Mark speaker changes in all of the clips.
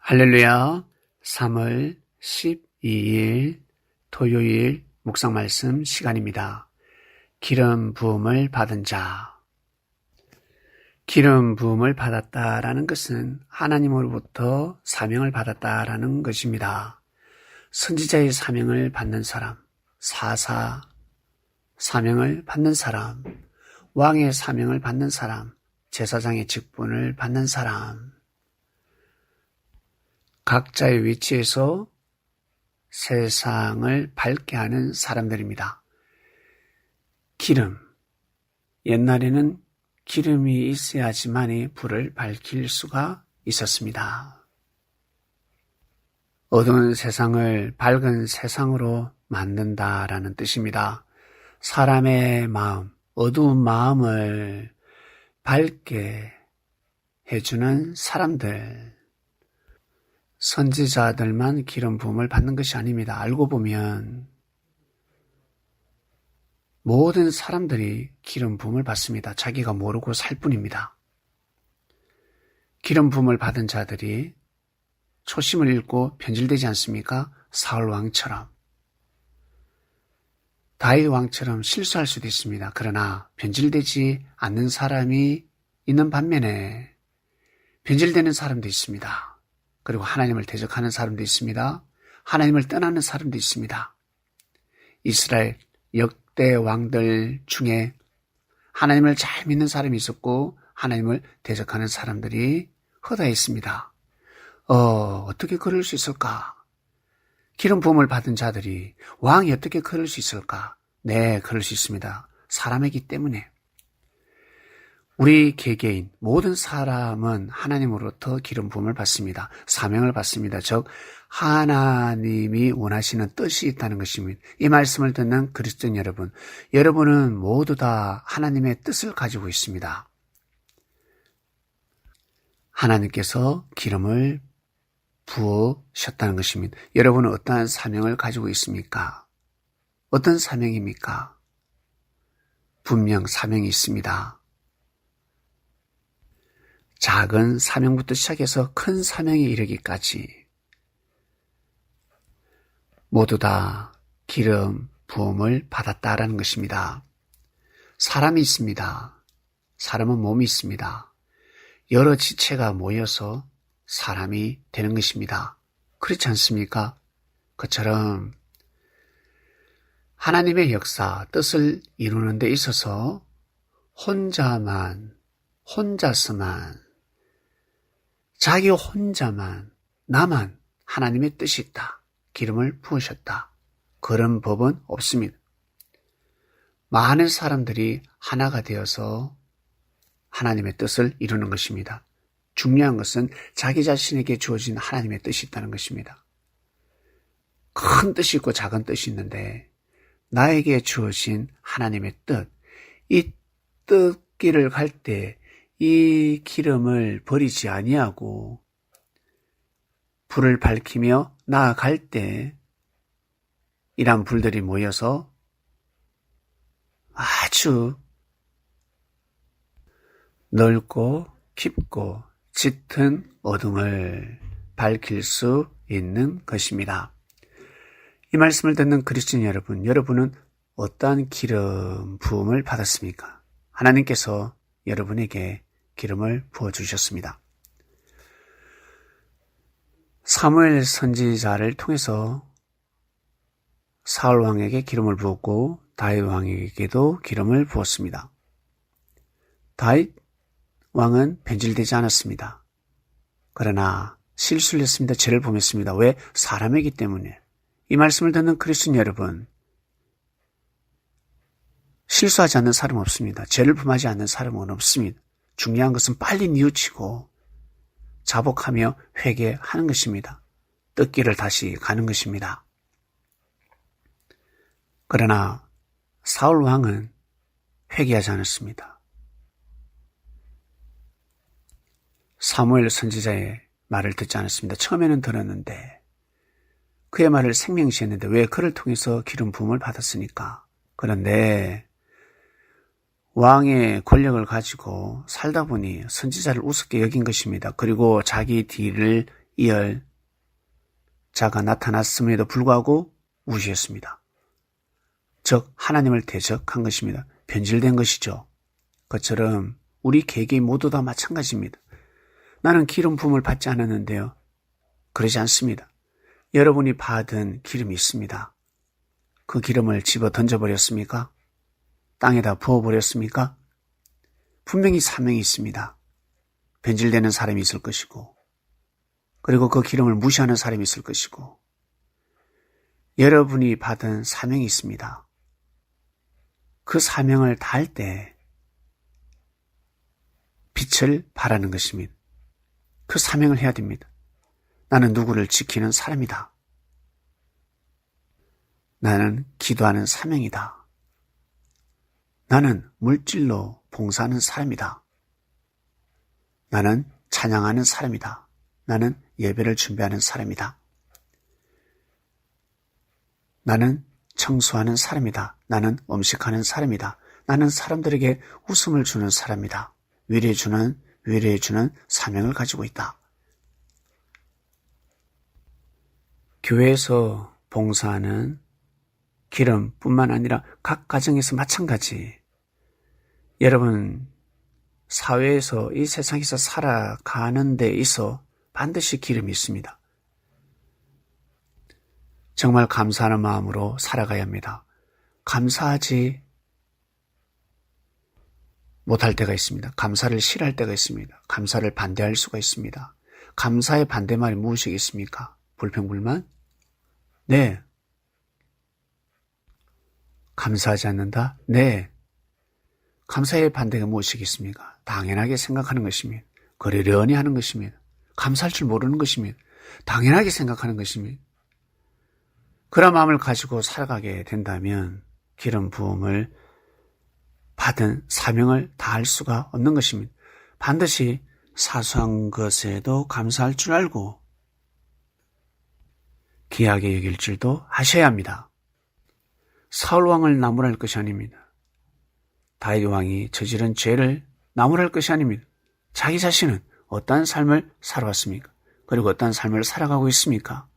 Speaker 1: 할렐루야. 3월 12일 토요일 묵상 말씀 시간입니다. 기름 부음을 받은 자. 기름 부음을 받았다라는 것은 하나님으로부터 사명을 받았다라는 것입니다. 선지자의 사명을 받는 사람, 사사 사명을 받는 사람, 왕의 사명을 받는 사람, 제사장의 직분을 받는 사람, 각자의 위치에서 세상을 밝게 하는 사람들입니다. 기름. 옛날에는 기름이 있어야지만이 불을 밝힐 수가 있었습니다. 어두운 세상을 밝은 세상으로 만든다라는 뜻입니다. 사람의 마음, 어두운 마음을 밝게 해주는 사람들. 선지자들만 기름 부음을 받는 것이 아닙니다. 알고 보면 모든 사람들이 기름 부음을 받습니다. 자기가 모르고 살 뿐입니다. 기름 부음을 받은 자들이 초심을 잃고 변질되지 않습니까? 사울 왕처럼. 다윗 왕처럼 실수할 수도 있습니다. 그러나 변질되지 않는 사람이 있는 반면에 변질되는 사람도 있습니다. 그리고 하나님을 대적하는 사람도 있습니다. 하나님을 떠나는 사람도 있습니다. 이스라엘 역대 왕들 중에 하나님을 잘 믿는 사람이 있었고 하나님을 대적하는 사람들이 허다해 있습니다. 어떻게 그럴 수 있을까? 기름 부음을 받은 자들이 왕이 어떻게 그럴 수 있을까? 네, 그럴 수 있습니다. 사람이기 때문에. 우리 개개인 모든 사람은 하나님으로부터 기름 부음을 받습니다. 사명을 받습니다. 즉 하나님이 원하시는 뜻이 있다는 것입니다. 이 말씀을 듣는 그리스도인 여러분, 여러분은 모두 다 하나님의 뜻을 가지고 있습니다. 하나님께서 기름을 부으셨다는 것입니다. 여러분은 어떠한 사명을 가지고 있습니까? 어떤 사명입니까? 분명 사명이 있습니다. 작은 사명부터 시작해서 큰 사명에 이르기까지 모두 다 기름 부음을 받았다라는 것입니다. 사람이 있습니다. 사람은 몸이 있습니다. 여러 지체가 모여서 사람이 되는 것입니다. 그렇지 않습니까? 그처럼 하나님의 역사, 뜻을 이루는 데 있어서 혼자서만 자기 혼자만 나만 하나님의 뜻이 있다. 기름을 부으셨다. 그런 법은 없습니다. 많은 사람들이 하나가 되어서 하나님의 뜻을 이루는 것입니다. 중요한 것은 자기 자신에게 주어진 하나님의 뜻이 있다는 것입니다. 큰 뜻이 있고 작은 뜻이 있는데 나에게 주어진 하나님의 뜻, 이 뜻길을 갈 때 이 기름을 버리지 아니하고 불을 밝히며 나아갈 때 이런 불들이 모여서 아주 넓고 깊고 짙은 어둠을 밝힐 수 있는 것입니다. 이 말씀을 듣는 그리스도인 여러분, 여러분은 어떠한 기름 부음을 받았습니까? 하나님께서 여러분에게 기름을 부어주셨습니다. 사무엘 선지자를 통해서 사울 왕에게 기름을 부었고 다윗 왕에게도 기름을 부었습니다. 다윗 왕은 변질되지 않았습니다. 그러나 실수를 했습니다. 죄를 범했습니다. 왜? 사람이기 때문에. 이 말씀을 듣는 그리스도인 여러분, 실수하지 않는 사람은 없습니다. 죄를 범하지 않는 사람은 없습니다. 중요한 것은 빨리 뉘우치고 자복하며 회개하는 것입니다. 뜻길을 다시 가는 것입니다. 그러나 사울 왕은 회개하지 않았습니다. 사무엘 선지자의 말을 듣지 않았습니다. 처음에는 들었는데 그의 말을 생명시했는데 왜? 그를 통해서 기름 부음을 받았으니까. 그런데 왕의 권력을 가지고 살다 보니 선지자를 우습게 여긴 것입니다. 그리고 자기 뒤를 이열자가 나타났음에도 불구하고 무시했습니다. 즉 하나님을 대적한 것입니다. 변질된 것이죠. 그처럼 우리 개개인 모두 다 마찬가지입니다. 나는 기름 부음을 받지 않았는데요. 그러지 않습니다. 여러분이 받은 기름이 있습니다. 그 기름을 집어 던져버렸습니까? 땅에다 부어버렸습니까? 분명히 사명이 있습니다. 변질되는 사람이 있을 것이고, 그리고 그 기름을 무시하는 사람이 있을 것이고, 여러분이 받은 사명이 있습니다. 그 사명을 다할 때 빛을 발하는 것입니다. 그 사명을 해야 됩니다. 나는 누구를 지키는 사람이다. 나는 기도하는 사명이다. 나는 물질로 봉사하는 사람이다. 나는 찬양하는 사람이다. 나는 예배를 준비하는 사람이다. 나는 청소하는 사람이다. 나는 음식하는 사람이다. 나는 사람들에게 웃음을 주는 사람이다. 위로해주는 사명을 가지고 있다. 교회에서 봉사하는 기름뿐만 아니라 각 가정에서 마찬가지. 여러분, 사회에서 이 세상에서 살아가는 데 있어 반드시 기름이 있습니다. 정말 감사하는 마음으로 살아가야 합니다. 감사하지 못할 때가 있습니다. 감사를 싫어할 때가 있습니다. 감사를 반대할 수가 있습니다. 감사의 반대말이 무엇이겠습니까? 불평불만? 네. 감사하지 않는다? 네. 감사의 반대가 무엇이겠습니까? 당연하게 생각하는 것입니다. 그러려니 하는 것입니다. 감사할 줄 모르는 것입니다. 당연하게 생각하는 것입니다. 그런 마음을 가지고 살아가게 된다면 기름 부음을 받은 사명을 다할 수가 없는 것입니다. 반드시 사소한 것에도 감사할 줄 알고 귀하게 여길 줄도 아셔야 합니다. 사울 왕을 나무랄 것이 아닙니다. 다윗 왕이 저지른 죄를 나무랄 것이 아닙니다. 자기 자신은 어떠한 삶을 살아왔습니까? 그리고 어떠한 삶을 살아가고 있습니까?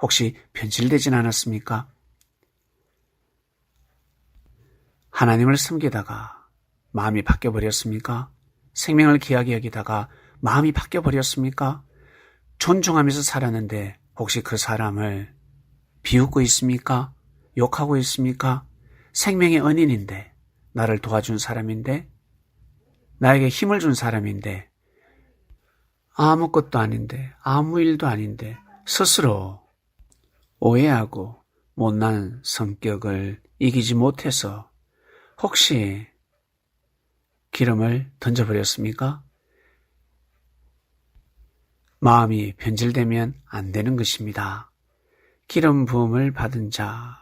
Speaker 1: 혹시 변질되진 않았습니까? 하나님을 섬기다가 마음이 바뀌어버렸습니까? 생명을 귀하게 여기다가 마음이 바뀌어버렸습니까? 존중하면서 살았는데 혹시 그 사람을 비웃고 있습니까? 욕하고 있습니까? 생명의 은인인데, 나를 도와준 사람인데, 나에게 힘을 준 사람인데, 아무것도 아닌데, 아무 일도 아닌데 스스로 오해하고 못난 성격을 이기지 못해서 혹시 기름을 던져버렸습니까? 마음이 변질되면 안 되는 것입니다. 기름 부음을 받은 자,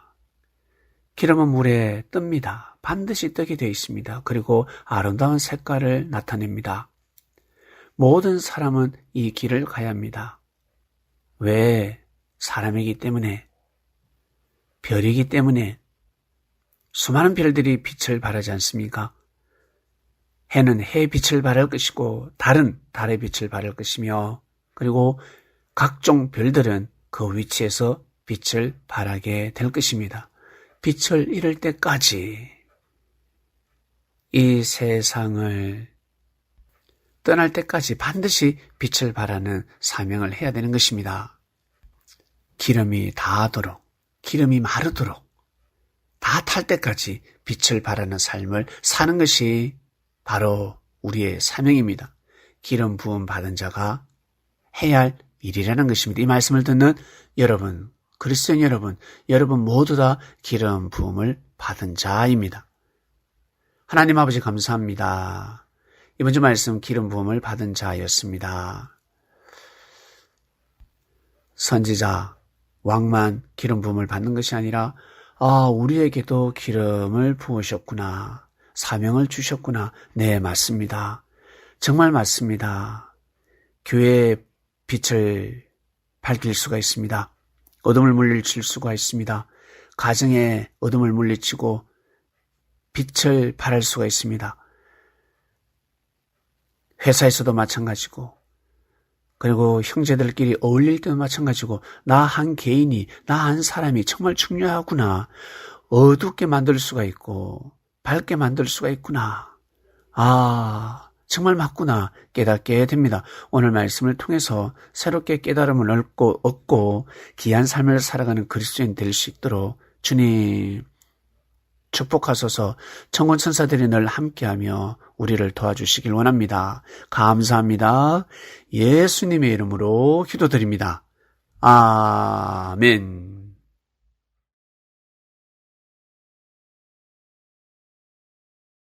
Speaker 1: 기름은 물에 뜹니다. 반드시 뜨게 되어 있습니다. 그리고 아름다운 색깔을 나타냅니다. 모든 사람은 이 길을 가야 합니다. 왜? 사람이기 때문에, 별이기 때문에. 수많은 별들이 빛을 발하지 않습니까? 해는 해의 빛을 발할 것이고 달은 달의 빛을 발할 것이며, 그리고 각종 별들은 그 위치에서 빛을 발하게 될 것입니다. 빛을 잃을 때까지 이 세상을 떠날 때까지 반드시 빛을 발하는 사명을 해야 되는 것입니다. 기름이 닿도록, 기름이 마르도록, 다 탈 때까지 빛을 발하는 삶을 사는 것이 바로 우리의 사명입니다. 기름 부음 받은 자가 해야 할 일이라는 것입니다. 이 말씀을 듣는 여러분, 그리스도인 여러분 모두 다 기름 부음을 받은 자입니다. 하나님 아버지 감사합니다. 이번 주 말씀 기름 부음을 받은 자였습니다. 선지자, 왕만 기름 부음을 받는 것이 아니라 우리에게도 기름을 부으셨구나. 사명을 주셨구나. 네, 맞습니다. 정말 맞습니다. 교회의 빛을 밝힐 수가 있습니다. 어둠을 물리칠 수가 있습니다. 가정에 어둠을 물리치고 빛을 발할 수가 있습니다. 회사에서도 마찬가지고 그리고 형제들끼리 어울릴 때도 마찬가지고 나 한 개인이, 나 한 사람이 정말 중요하구나. 어둡게 만들 수가 있고 밝게 만들 수가 있구나. 아, 정말 맞구나 깨닫게 됩니다. 오늘 말씀을 통해서 새롭게 깨달음을 얻고 귀한 삶을 살아가는 그리스도인 될 수 있도록 주님 축복하소서. 천군 천사들이 늘 함께하며 우리를 도와주시길 원합니다. 감사합니다. 예수님의 이름으로 기도드립니다. 아멘.